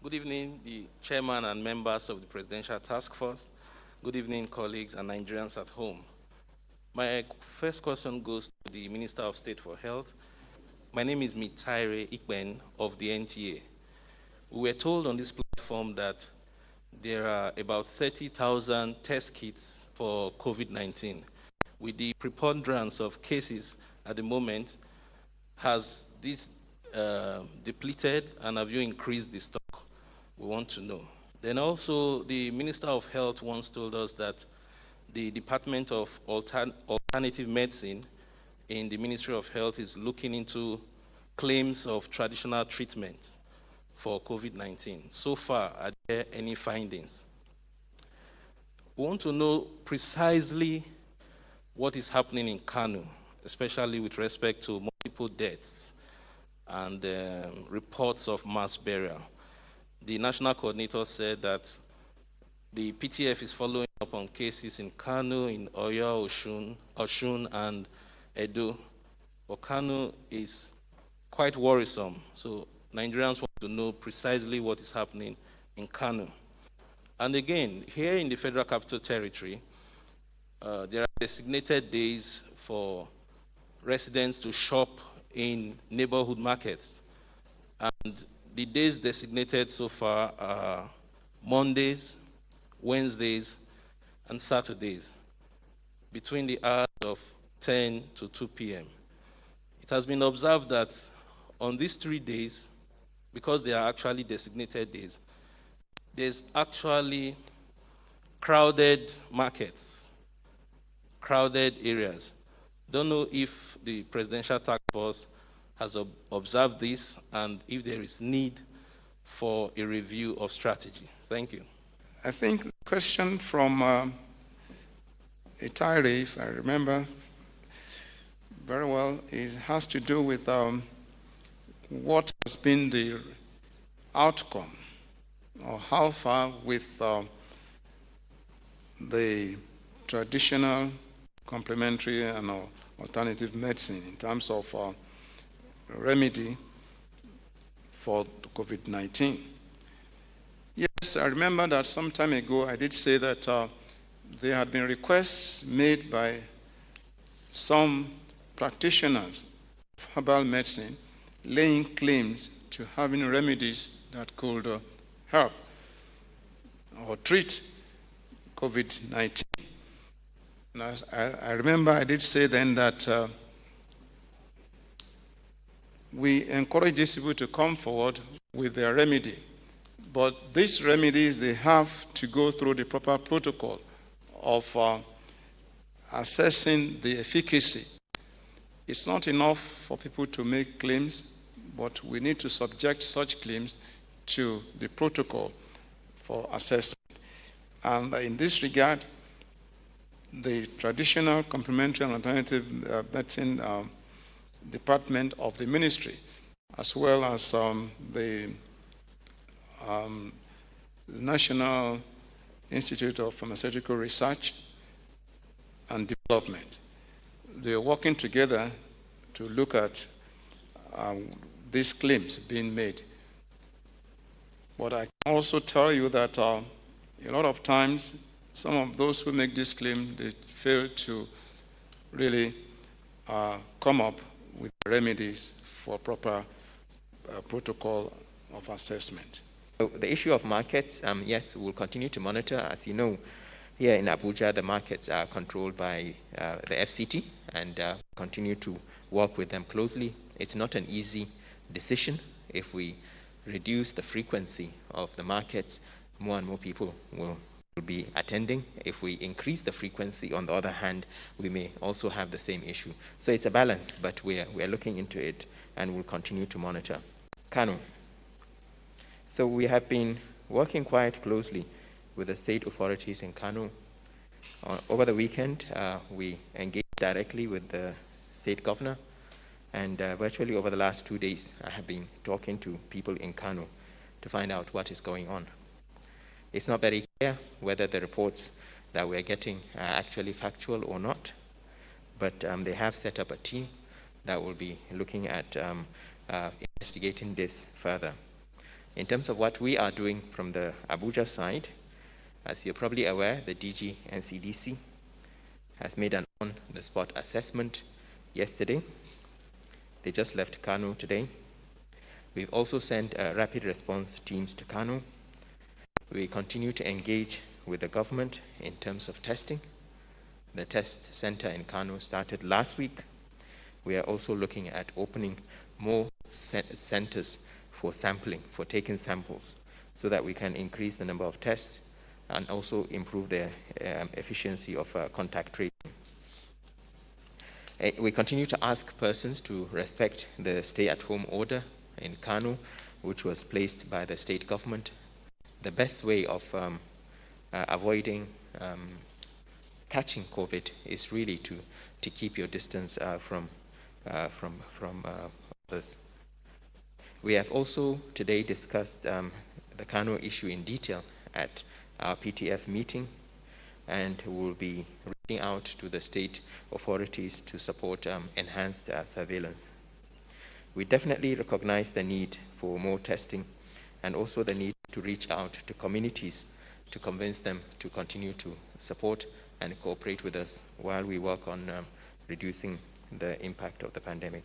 Good evening, the chairman and members of the Presidential Task Force. Good evening, colleagues and Nigerians at home. My first question goes to the Minister of State for Health. My name is Mitaire Ikpen of the NTA. We were told on this platform that there are about 30,000 test kits for COVID-19. With the preponderance of cases at the moment, has this depleted, and have you increased the stock? We want to know. Then also, the Minister of Health once told us that the Department of Alternative Medicine in the Ministry of Health is looking into claims of traditional treatment for COVID-19. So far, are there any findings? We want to know precisely what is happening in Kano, especially with respect to multiple deaths and reports of mass burial. The national coordinator said that the PTF is following up on cases in Kano, in Oyo, Oshun, and Edo. But Kano is quite worrisome. So Nigerians want to know precisely what is happening in Kano. And again, here in the Federal Capital Territory, there are designated days for residents to shop in neighborhood markets. And the days designated so far are Mondays, Wednesdays, and Saturdays, between the hours of 10 to 2 p.m. It has been observed that on these 3 days, because they are actually designated days, there's actually crowded markets, crowded areas. Don't know if the Presidential Task Force has observed this and if there is need for a review of strategy. Thank you. I think the question from Mitaire, if I remember very well, has to do with what has been the outcome, or how far with the traditional, complementary, and alternative medicine in terms of remedy for COVID-19. Yes, I remember that some time ago I did say that there had been requests made by some practitioners of herbal medicine laying claims to having remedies that could help or treat COVID-19. I remember I did say then that we encourage these people to come forward with their remedy. But these remedies, they have to go through the proper protocol of assessing the efficacy. It's not enough for people to make claims, but we need to subject such claims to the protocol for assessment. And in this regard, the traditional, complementary, and alternative medicine department of the ministry, as well as the National Institute of Pharmaceutical Research and Development. They are working together to look at these claims being made. But I can also tell you that a lot of times, some of those who make this claim, they fail to really come up with remedies for proper protocol of assessment. So the issue of markets, yes, we will continue to monitor. As you know, here in Abuja, the markets are controlled by the FCT, and continue to work with them closely. It's not an easy decision. If we reduce the frequency of the markets, more and more people will be attending. If we increase the frequency, on the other hand, we may also have the same issue. So it's a balance, but we are looking into it and we'll continue to monitor. Kano. So we have been working quite closely with the state authorities in Kano. Over the weekend, we engaged directly with the state governor, and virtually over the last 2 days, I have been talking to people in Kano to find out what is going on. It's not very clear whether the reports that we're getting are actually factual or not, but they have set up a team that will be looking at investigating this further. In terms of what we are doing from the Abuja side, as you're probably aware, the DG and CDC has made an on-the-spot assessment yesterday. They just left Kano today. We've also sent rapid response teams to Kano. We continue to engage with the government in terms of testing. The test center in Kano started last week. We are also looking at opening more centers for sampling, for taking samples, so that we can increase the number of tests and also improve the efficiency of contact tracing. We continue to ask persons to respect the stay-at-home order in Kano, which was placed by the state government. The best way of avoiding catching COVID is really to keep your distance from others. We have also today discussed the Kano issue in detail at our PTF meeting, and will be reaching out to the state authorities to support enhanced surveillance. We definitely recognize the need for more testing and also the need to reach out to communities to convince them to continue to support and cooperate with us while we work on reducing the impact of the pandemic.